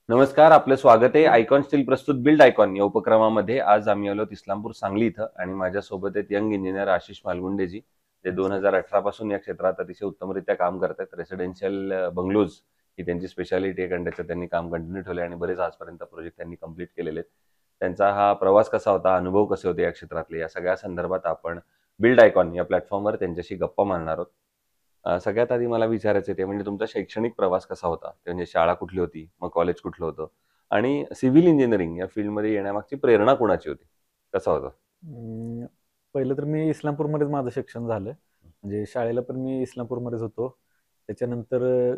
नमस्कार, आपलं स्वागत आहे. आयकॉन स्टील प्रस्तुत बिल्ड आयकॉन या उपक्रमामध्ये. आज आम्ही आलो इस्लामपूर सांगली इथं आणि माझ्यासोबत आहेत यंग इंजिनियर आशिष मालगुंडेजी. ते नमस्कार. 2018 पासून या क्षेत्रात अतिशय उत्तमरित्या काम करतात. रेसिडेन्शियल बंगलोज ही त्यांची स्पेशालिटी आहे, कारण त्याच्यात त्यांनी काम कंटिन्यू ठेवले आणि बरेच आजपर्यंत प्रोजेक्ट त्यांनी कंप्लीट केलेले आहेत. त्यांचा हा प्रवास कसा होता, अनुभव कसे होते या क्षेत्रातले, या सगळ्या संदर्भात आपण बिल्ड आयकॉन या प्लॅटफॉर्मवर त्यांच्याशी गप्पा मारणार आहोत. सगळ्यात आधी मला विचारायचं ते म्हणजे तुमचा शैक्षणिक प्रवास कसा होता? ते म्हणजे शाळा कुठली होती? मग कॉलेज कुठलं होतं? आणि सिव्हिल इंजिनिअरिंग या फील्डमध्ये येण्यामागची प्रेरणा कोणाची होती? कसा होता? अं, पहिलं तर मी इस्लामपूरमध्येच माझं शिक्षण झालं. म्हणजे शाळेला पण मी इस्लामपूरमध्येच होतो. त्याच्यानंतर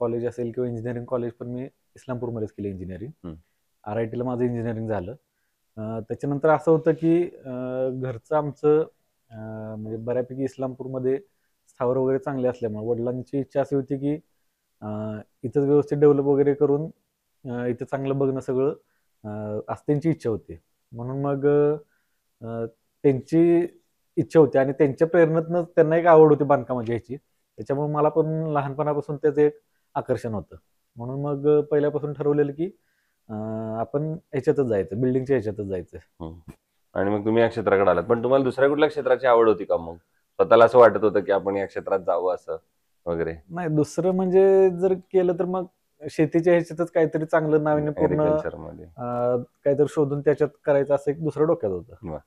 कॉलेज असेल किंवा इंजिनिअरिंग कॉलेज पण मी इस्लामपूरमध्येच केलं इंजिनिअरिंग. हं. RITला माझं इंजिनिअरिंग झालं. त्याच्यानंतर असं होतं की घरचं आमचं म्हणजे बऱ्यापैकी इस्लामपूरमध्ये स्थावर वगैरे चांगले असल्यामुळे वडिलांची इच्छा अशी होती की इथंच व्यवस्थित डेव्हलप वगैरे करून इथं चांगलं बघणं सगळं असं त्यांची इच्छा होती. म्हणून मग अ, त्यांची इच्छा होती आणि त्यांच्या प्रेरणेतनं त्यांना एक आवड होती बांधकामाची ह्याची. त्याच्यामुळे मला पण लहानपणापासून त्याचं एक आकर्षण होतं. म्हणून मग पहिल्यापासून ठरवलेलं की आपण ह्याच्यातच जायचं, बिल्डिंगच्या ह्याच्यातच जायचं. हं. आणि मग तुम्ही या क्षेत्राकडे आलात. पण तुम्हाला दुसऱ्या कुठल्या क्षेत्राची आवड होती का मग? स्वतःला असं वाटत होतं की आपण या क्षेत्रात जावं असं वगैरे? नाही दुसरं म्हणजे जर केलं तर मग शेतीच्या ह्याच्यातच काहीतरी चांगलं नाविन्यपूर्ण ॲग्रीकल्चरमध्ये. काहीतरी शोधून त्याच्यात करायचं असं एक दुसरं डोक्यात होतं. वाह!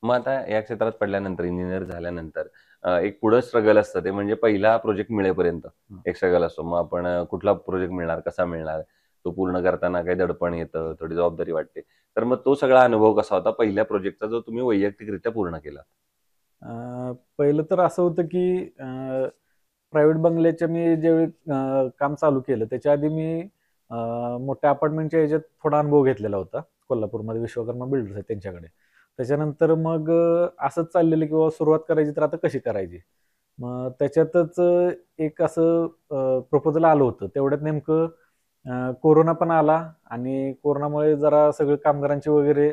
मग आता या क्षेत्रात पडल्यानंतर, इंजिनिअर झाल्यानंतर एक पुढं स्ट्रगल असतं ते म्हणजे पहिला प्रोजेक्ट मिळेपर्यंत हं. एक स्ट्रगल असतो. मग आपण कुठला प्रोजेक्ट मिळणार, कसा मिळणार? तो पूर्ण करताना काही दडपण येतं, थोडी जबाबदारी वाटते. तर मग तो सगळा अनुभव कसा होता पहिल्या प्रोजेक्टचा जो तुम्ही वैयक्तिकरित्या पूर्ण केला? पहिलं तर असं होतं की प्रायव्हेट बंगल्याच्या मी ज्यावेळी काम चालू केलं त्याच्या आधी मी अ, मोठ्या अपार्टमेंटच्या ह्याच्यात थोडा अनुभव घेतलेला होता. कोल्हापूरमध्ये विश्वकर्मा बिल्डर्स आहेत त्यांच्याकडे. त्याच्यानंतर मग असंच चाललेलं की बाबा सुरुवात करायची तर आता कशी करायची? मग त्याच्यातच एक असं प्रपोजल आलं होतं. तेवढ्यात नेमकं कोरोना पण आला आणि कोरोनामुळे जरा सगळं कामगारांचे वगैरे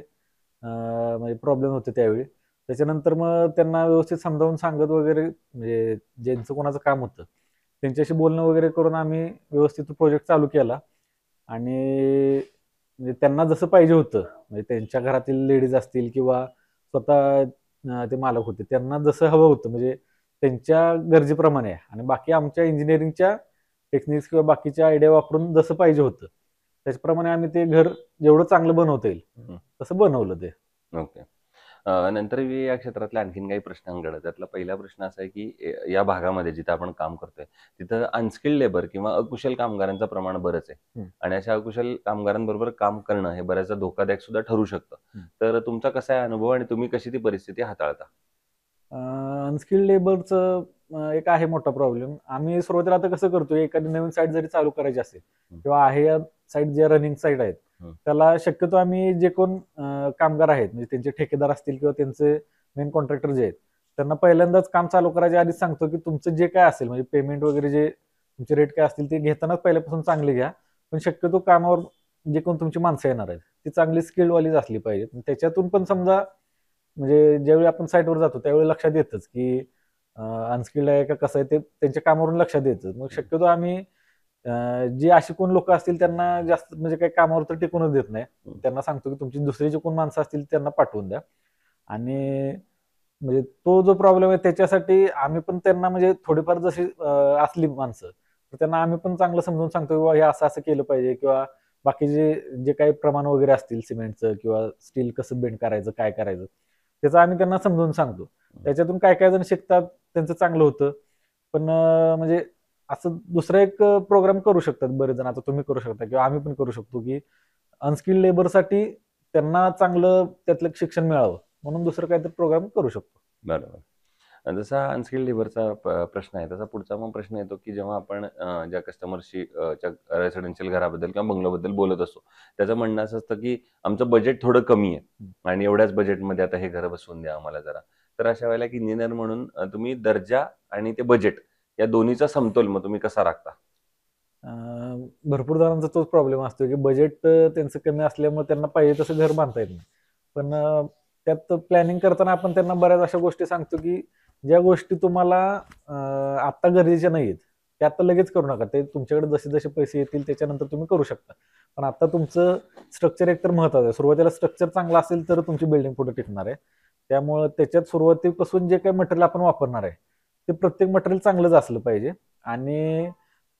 म्हणजे प्रॉब्लेम होते त्यावेळी. त्याच्यानंतर मग त्यांना व्यवस्थित समजावून सांगत वगैरे म्हणजे ज्यांचं कोणाचं काम होतं, त्यांच्याशी बोलणं वगैरे करून आम्ही व्यवस्थित प्रोजेक्ट चालू केला आणि म्हणजे त्यांना जसं पाहिजे होतं, म्हणजे त्यांच्या घरातील लेडीज असतील किंवा स्वतः ते मालक होते, त्यांना जसं हवं होतं म्हणजे त्यांच्या गरजेप्रमाणे आणि बाकी आमच्या इंजिनिअरिंगच्या टेक्निक्स किंवा बाकीच्या आयडिया वापरून जसं पाहिजे होतं, त्याचप्रमाणे आम्ही ते घर जेवढं चांगलं बनवता येईल, तसं बनवलं ते. ओके. नंतर या क्षेत्रातल्या आणखीन काही प्रश्नांकडे. त्यातला पहिला प्रश्न असा आहे, की या भागामध्ये जिथं आपण काम करतोय, तिथं अनस्किल्ड लेबर किंवा अकुशल कामगारांचं प्रमाण बरंच आहे. हं, आणि अशा अकुशल कामगारांबरोबर काम करणं हे बऱ्याचदा धोकादायक सुद्धा ठरू शकतं. हं. तर तुमचा कसा आहे अनुभव आणि तुम्ही कशी ती परिस्थिती हाताळता? अनस्किल्ड लेबरचं एक आहे मोठा प्रॉब्लेम. आम्ही सुरुवातीला आता कसं करतोय, एखादी नवीन साईट जरी चालू करायची असेल हं, किंवा आहे या साईट ज्या रनिंग साईट आहेत, हं, त्याला शक्यतो आम्ही जे कोण कामगार आहेत, म्हणजे त्यांचे ठेकेदार असतील किंवा त्यांचे मेन कॉन्ट्रॅक्टर जे आहेत, त्यांना पहिल्यांदाच काम चालू करायच्या आधीच सांगतो, की तुमचं जे काय असेल म्हणजे पेमेंट वगैरे जे तुमचे रेट काय असतील ते घेतानाच पहिल्यापासून चांगले घ्या. पण शक्यतो कामावर जे कोण तुमची माणसं येणार आहेत, ती चांगली स्किल्डवालीच असली पाहिजेत. त्याच्यातून पण समजा म्हणजे ज्यावेळी आपण साईटवर जातो त्यावेळी लक्षात येतच की अनस्किल्ड आहे का कसं आहे ते त्यांच्या कामावरून लक्षात येतं. मग हं. शक्यतो आम्ही जी अशी कोण लोकं असतील त्यांना जास्त म्हणजे काही कामावर तर टिकूनच देत नाही. हं. त्यांना सांगतो की तुमची दुसरी जी कोण माणसं असतील त्यांना पाठवून द्या. आणि म्हणजे तो जो प्रॉब्लेम आहे त्याच्यासाठी आम्ही पण त्यांना म्हणजे थोडीफार जशी असली माणसं, तर त्यांना आम्ही पण चांगलं समजावून सांगतो की बाबा हे असं-असं केलं पाहिजे किंवा बाकीचे जे काही प्रमाण वगैरे असतील सिमेंटचं किंवा स्टील कसं बेंड करायचं, काय करायचं, त्याचं आम्ही त्यांना समजावून सांगतो. त्याच्यातून काही-काही जण शिकतात, त्यांचं चांगलं होतं. पण म्हणजे असं दुसरा एक प्रोग्राम करू शकतात बरेच जण. आता तुम्ही करू शकता किंवा आम्ही पण करू शकतो, की अनस्किल्ड लेबरसाठी त्यांना चांगलं त्यातलं शिक्षण मिळावं, म्हणून दुसरं काहीतरी प्रोग्राम करू शकतो. बरोबर. जसा अनस्किल्ड लेबरचा प्रश्न आहे, तसा पुढचा मग प्रश्न येतो, की जेव्हा आपण ज्या कस्टमरशी च्या रेसिडेन्शियल घराबद्दल किंवा बंगलोबद्दल बोलत असतो, त्याचं म्हणणं असं असतं, की आमचं बजेट थोडं कमी हं. आहे आणि एवढ्याच बजेटमध्ये आता हे घर बसवून द्या आम्हाला जरा. तर अशा वेळेला एक इंजिनिअर म्हणून तुम्ही दर्जा आणि ते बजेट या दोन्हीचा समतोल मग तुम्ही कसा राखता? अ, भरपूर जणांचा तोच प्रॉब्लेम असतो, की बजेट त्यांचं कमी असल्यामुळे त्यांना पाहिजे तसं घर बांधता येत नाही. पण त्यात प्लॅनिंग करताना आपण त्यांना बऱ्याच अशा गोष्टी सांगतो, की ज्या गोष्टी तुम्हाला आत्ता गरजेच्या नाहीयेत. ते आता लगेच करू नका, ते तुमच्याकडे जसे जसे पैसे येतील त्याच्यानंतर तुम्ही करू शकता. पण आता तुमचं स्ट्रक्चर एकतर महत्वाचं आहे. सुरुवातीला स्ट्रक्चर चांगलं असेल तर तुमची बिल्डिंग पुढे टिकणार आहे. त्यामुळं त्याच्यात सुरुवातीपासून जे काही मटेरियल आपण वापरणार आहे ते प्रत्येक मटेरियल चांगलंच असलं पाहिजे. आणि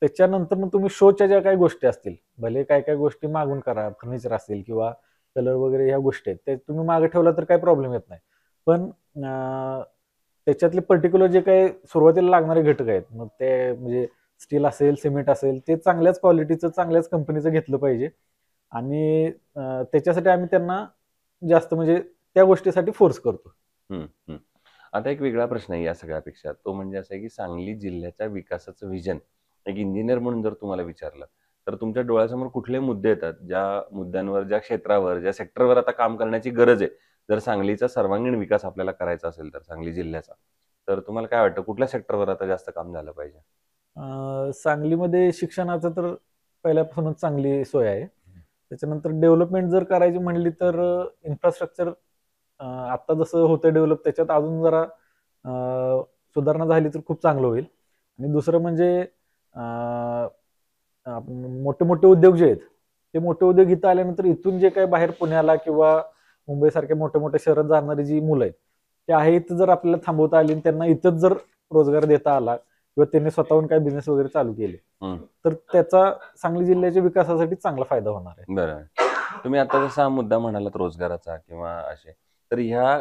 त्याच्यानंतर मग तुम्ही शोच्या ज्या काही गोष्टी असतील, भले काय काय गोष्टी मागून करा, फर्निचर असेल किंवा कलर वगैरे ह्या गोष्टी आहेत, ते तुम्ही मागे ठेवला तर काही प्रॉब्लेम येत नाही. पण त्याच्यातले पर्टिक्युलर जे काही सुरुवातीला लागणारे घटक आहेत, मग ते म्हणजे स्टील असेल, सिमेंट असेल, ते चांगल्याच क्वालिटीचं, चांगल्याच कंपनीचं घेतलं पाहिजे. आणि त्याच्यासाठी आम्ही त्यांना जास्त म्हणजे त्या गोष्टीसाठी फोर्स करतो. हम्म, हम्म. आता एक वेगळा प्रश्न आहे या सगळ्यापेक्षा, तो म्हणजे असं आहे की सांगली जिल्ह्याच्या विकासाचं व्हिजन एक इंजिनियर म्हणून जर तुम्हाला विचारलं तर तुमच्या डोळ्यासमोर कुठले मुद्दे येतात, ज्या मुद्द्यांवर, ज्या क्षेत्रावर, ज्या सेक्टरवर आता काम करण्याची गरज आहे, जर सांगलीचा सर्वांगीण विकास आपल्याला करायचा असेल तर सांगली जिल्ह्याचा, तर तुम्हाला काय वाटतं कुठल्या सेक्टरवर आता जास्त काम झालं पाहिजे? सांगलीमध्ये शिक्षणाचं तर पहिल्यापासूनच चांगली सोय आहे. त्याच्यानंतर डेव्हलपमेंट जर करायची म्हणली तर इन्फ्रास्ट्रक्चर आता जसं होतं डेव्हलप त्याच्यात अजून जरा सुधारणा झाली तर खूप चांगलं होईल. आणि दुसरं म्हणजे मोठे मोठे उद्योग जे आहेत, ते मोठे उद्योग इथं आल्यानंतर इथून जे काही बाहेर पुण्याला किंवा मुंबईसारख्या मोठ्या मोठ्या शहरात जाणारी जी मुलं आहेत, ते आहे इथं जर आपल्याला थांबवता आली आणि त्यांना इथंच जर रोजगार देता आला किंवा त्यांनी स्वतःहून काही बिझनेस वगैरे चालू केले, तर त्याचा सांगली जिल्ह्याच्या विकासासाठी चांगला फायदा होणार आहे. बरं. तुम्ही आता जसा हा मुद्दा म्हणालात रोजगाराचा किंवा असे, तर ह्या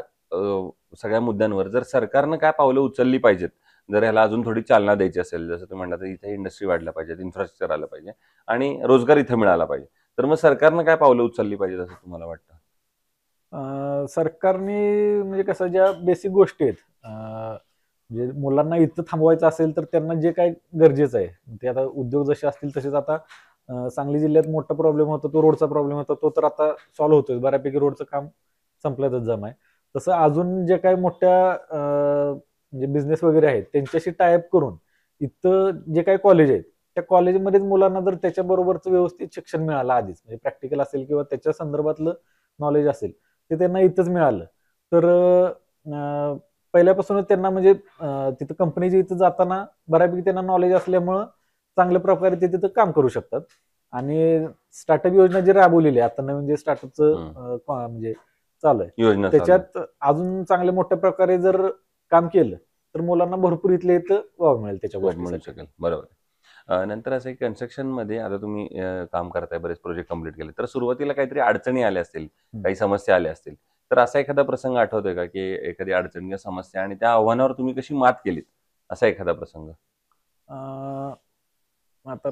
सगळ्या मुद्द्यांवर जर सरकारनं काय पावलं उचलली पाहिजेत, जर ह्याला अजून थोडी चालना द्यायची असेल, जसं तुम्ही म्हणला तर इथे इंडस्ट्री वाढल्या पाहिजेत, इन्फ्रास्ट्रक्चर आलं पाहिजे आणि रोजगार इथं मिळाला पाहिजे, तर मग सरकारनं काय पावलं उचलली पाहिजेत असं तुम्हाला वाटतं? सरकारने म्हणजे कसं ज्या बेसिक गोष्टी आहेत, म्हणजे मुलांना इथं थांबवायचं असेल तर त्यांना जे काय गरजेचं आहे, ते आता उद्योग जसे असतील तसेच आता सांगली जिल्ह्यात मोठा प्रॉब्लेम होता, तो रोडचा प्रॉब्लेम होता, तो तर आता सॉल्व्ह होतोय बऱ्यापैकी, रोडचं काम संपल्यातच जम आहे. तसं अजून जे काही मोठ्या म्हणजे बिझनेस वगैरे आहेत त्यांच्याशी टायअप करून इथं जे काही कॉलेज आहेत त्या कॉलेजमध्येच मुलांना जर त्याच्याबरोबरचं व्यवस्थित शिक्षण मिळालं आधीच, म्हणजे प्रॅक्टिकल असेल किंवा त्याच्या संदर्भातलं नॉलेज असेल, ते त्यांना इथंच मिळालं तर पहिल्यापासूनच त्यांना म्हणजे तिथं कंपनीच्या इथं जाताना बऱ्यापैकी त्यांना नॉलेज असल्यामुळं चांगल्या प्रकारे ते तिथं काम करू शकतात. आणि स्टार्टअप योजना जी राबवलेली आहे आता नवीन, जे स्टार्टअपचं म्हणजे चालू आहे, योजना चालू आहे. त्याच्यात अजून चांगल्या मोठ्या प्रकारे जर काम केलं तर मुलांना भरपूर इथल्या इथं वाव मिळेल त्याच्या मिळू गोष्टीसाठी. शकेल, बरोबर. नंतर असं कन्स्ट्रक्शन मध्ये आता तुम्ही काम करताय, बरेच प्रोजेक्ट कम्प्लीट केले, तर सुरुवातीला काहीतरी अडचणी आल्या असतील, काही समस्या आल्या असतील, तर असा एखादा प्रसंग आठवतोय का की एखादी अडचण किंवा समस्या आणि त्या आव्हानावर तुम्ही कशी मात केलीत, असा एखादा प्रसंग? अं, आता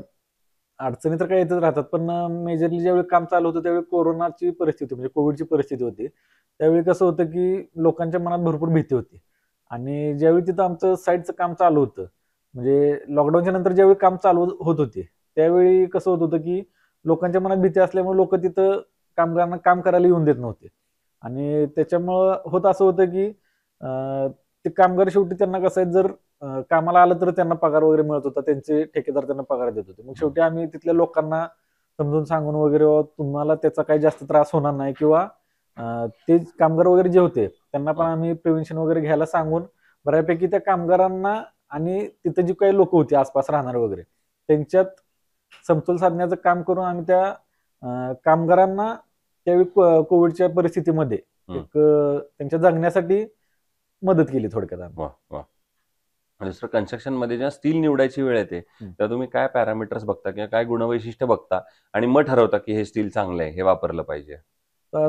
अडचणी तर काही येतच राहतात, पण मेजरली ज्यावेळी काम चालू होतं त्यावेळी कोरोनाची परिस्थिती म्हणजे कोविडची परिस्थिती होती. त्यावेळी कसं होतं की लोकांच्या मनात भरपूर भीती होती. आणि ज्यावेळी तिथं आमचं साईटचं काम चालू होतं, म्हणजे लॉकडाऊनच्या नंतर ज्यावेळी काम चालू होत होते त्यावेळी कसं होत होतं की लोकांच्या मनात भीती असल्यामुळे लोक तिथं कामगारांना काम करायला येऊन देत नव्हते. आणि त्याच्यामुळं होत असं होतं की ते कामगार शेवटी त्यांना कसं आहे, जर कामाला आलं तर त्यांना पगार वगैरे मिळत होता, त्यांचे ठेकेदार त्यांना पगार देत होते. मग शेवटी आम्ही तिथल्या लोकांना समजून सांगून वगैरे तुम्हाला त्याचा काही जास्त त्रास होणार नाही किंवा ते कामगार वगैरे जे होते त्यांना पण आम्ही प्रिव्हेन्शन वगैरे घ्यायला सांगून बऱ्यापैकी त्या कामगारांना आणि तिथं जी काही लोक होती आसपास राहणारे वगैरे त्यांच्यात समतोल साधण्याचं काम करून आम्ही त्या कामगारांना त्यावेळी कोविडच्या परिस्थितीमध्ये एक त्यांच्या जगण्यासाठी मदत केली थोडक्यात आम्ही. वा वा. दुसरं, कन्स्ट्रक्शन मध्ये जेव्हा स्टील निवडायची वेळ येते तेव्हा तुम्ही काय पॅरामीटर्स बघता किंवा काय गुणवैशिष्ट्य बघता आणि मग ठरवता की हे स्टील चांगलं आहे, हे वापरलं पाहिजे?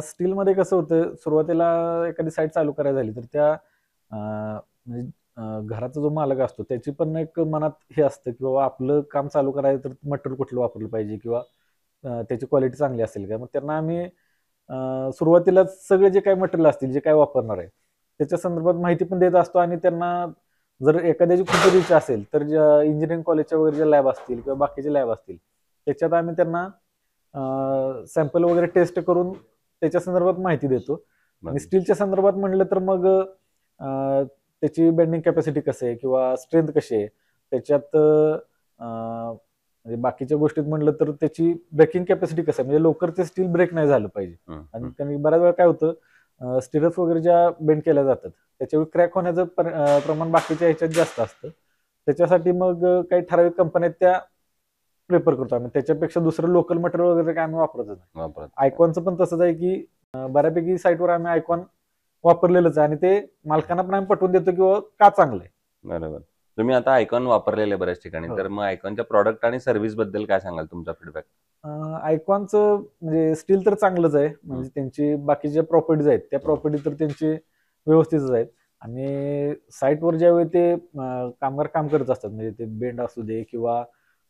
स्टीलमध्ये कसं होतं, सुरुवातीला एखादी साईट चालू करायला झाली तर त्या म्हणजे घराचा जो मालक असतो त्याची पण एक मनात हे असतं की बाबा आपलं काम चालू करायचं तर मटेरियल कुठलं वापरलं पाहिजे किंवा त्याची क्वालिटी चांगली असेल का. मग त्यांना आम्ही सुरुवातीला सगळे जे काही मटेरियल असतील, जे काही वापरणार आहे त्याच्या संदर्भात माहिती पण देत असतो. आणि त्यांना जर एखाद्याची खूप इच्छा असेल तर इंजिनिअरिंग कॉलेजच्या वगैरे जे लॅब असतील किंवा बाकीचे लॅब असतील त्याच्यात आम्ही त्यांना सॅम्पल वगैरे टेस्ट करून त्याच्या संदर्भात माहिती देतो. आणि स्टीलच्या संदर्भात म्हणलं तर मग त्याची बेंडिंग कॅपॅसिटी कसं आहे किंवा स्ट्रेंथ कशी आहे त्याच्यात, म्हणजे बाकीच्या गोष्टीत म्हणलं तर त्याची ब्रेकिंग कॅपॅसिटी कसं आहे, म्हणजे लवकर ते स्टील ब्रेक नाही झालं पाहिजे. आणि त्यांनी बऱ्याच वेळा काय होतं, स्टिरप्स वगैरे ज्या बेंड केल्या जातात त्याच्यावर क्रॅक होण्याचं प्रमाण बाकीच्या ह्याच्यात जास्त असतं. त्याच्यासाठी मग काही ठराविक कंपन्या त्या प्रिफर करतो आम्ही. त्याच्यापेक्षा दुसरं लोकल मटेरियल वगैरे काय आम्ही वापरतच नाही. वापरत आयकॉनचं पण तसंच आहे की बऱ्यापैकी साईटवर आम्ही आयकॉन वापरलेलंच आहे आणि ते मालकांना पण आम्ही पटवून देतो की का चांगलं आहे. बरोबर. तुम्ही आता आयकॉन वापरलेले बऱ्याच ठिकाणी, हो. तर मग आयकॉनच्या प्रॉडक्ट आणि सर्व्हिस बद्दल काय सांगाल तुमचा फीडबॅक? आयकॉनचं म्हणजे स्टील तर चांगलंच आहे, म्हणजे त्यांची बाकीच्या प्रॉपर्टीज आहेत त्या प्रॉपर्टी तर त्यांची व्यवस्थितच आहेत. आणि साईटवर ज्यावेळी ते कामगार काम करत असतात, म्हणजे ते बेंड असू दे किंवा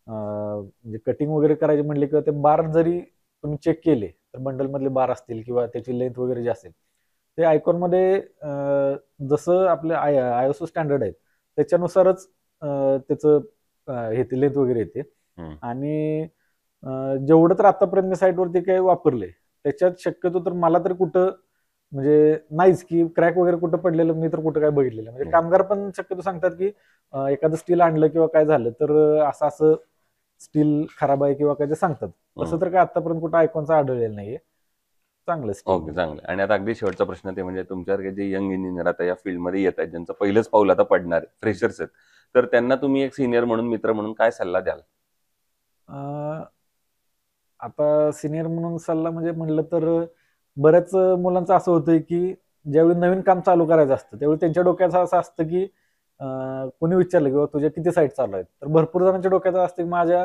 म्हणजे कटिंग वगैरे करायचे म्हणले किंवा ते बार जरी तुम्ही चेक केले तर बंडल मधले बार असतील किंवा त्याची लेंथ वगैरे जे असेल ते आयकॉनमध्ये जसं आपले ISO स्टँडर्ड आहेत त्याच्यानुसारच त्याचं हे ते लेंथ वगैरे येते. आणि जेवढं तर आतापर्यंत मी साईटवरती काही वापरले त्याच्यात शक्यतो तर मला तर कुठं म्हणजे नाहीच की क्रॅक वगैरे कुठं पडलेलं मी तर कुठं काय बघितलेलं. म्हणजे कामगार पण शक्यतो सांगतात की एखादं स्टील आणलं किंवा काय झालं तर असं असं स्टील खराब आहे किंवा काय ते सांगतात. तसं तर काय आतापर्यंत कुठं आयकॉनचं आढळलेलं नाहीये. चांगलं ओके, स्टील. चांगलं. आणि आता अगदी शेवटचा प्रश्न ते म्हणजे तुमच्यासारखे जे यंग इंजिनियर आता या फील्डमध्ये येत आहेत, ज्यांचं पहिलंच पाऊल आता पडणार आहे, फ्रेशर्स आहेत, तर त्यांना तुम्ही एक सिनियर म्हणून, मित्र म्हणून काय सल्ला द्याल? आता सिनियर म्हणून सल्ला म्हणजे म्हणलं तर बऱ्याच मुलांचं असं होतंय की ज्यावेळी नवीन काम चालू करायचं असतं त्यावेळी त्यांच्या डोक्यात असं असतं की कोणी विचारलं की "बाबा तुझ्या किती साईट चालू आहेत?" तर भरपूर जणांच्या डोक्यात असतं की माझ्या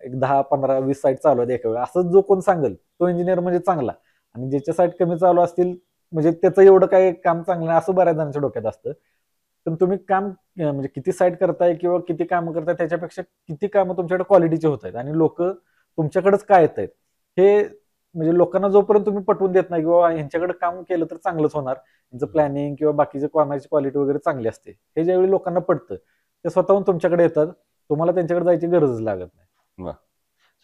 एक 10, 15, 20 साईट चालू आहेत एका वेळी. असं जो कोण सांगेल तो इंजिनियर म्हणजे चांगला. आणि ज्याच्या साईट कमी चालू असतील म्हणजे त्याचं एवढं काही काम चांगलं नाही असं बऱ्याच जणांच्या डोक्यात असतं. पण तुम्ही काम म्हणजे किती साईट करताय किंवा किती कामं करताय त्याच्यापेक्षा किती कामं तुमच्याकडे क्वालिटीचे होत आहेत आणि लोक तुमच्याकडेच काय येत आहेत हे म्हणजे लोकांना जोपर्यंत तुम्ही पटवून देत नाही किंवा ह्यांच्याकडे काम केलं तर चांगलंच होणार, यांचं प्लॅनिंग किंवा बाकीचे कामाची क्वालिटी वगैरे चांगली असते, हे ज्यावेळी लोकांना पडतं ते स्वतःहून तुमच्याकडे येतात. तुम्हाला त्यांच्याकडे जायची गरजच लागत नाही. वा.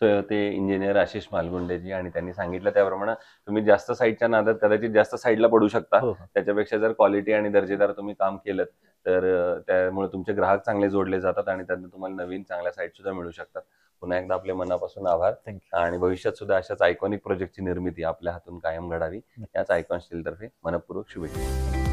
सो ते इंजिनियर आशिष मालगुंडेजी, आणि त्यांनी सांगितलं त्याप्रमाणे तुम्ही जास्त साईटच्या नादात कदाचित जास्त साईडला पडू शकता. हो, हो. त्याच्यापेक्षा जर क्वालिटी आणि दर्जेदार तुम्ही काम केलं तर त्यामुळे तुमचे ग्राहक चांगले जोडले जातात आणि त्यांना तुम्हाला नवीन चांगल्या साईट सुद्धा मिळू शकतात. पुन्हा एकदा आपले मनापासून आभार. थँक्यू. आणि भविष्यात सुद्धा अशाच आयकॉनिक प्रोजेक्टची निर्मिती आपल्या हातून कायम घडावी, याच आयकॉन स्टील तर्फे मनपूर्वक शुभेच्छा.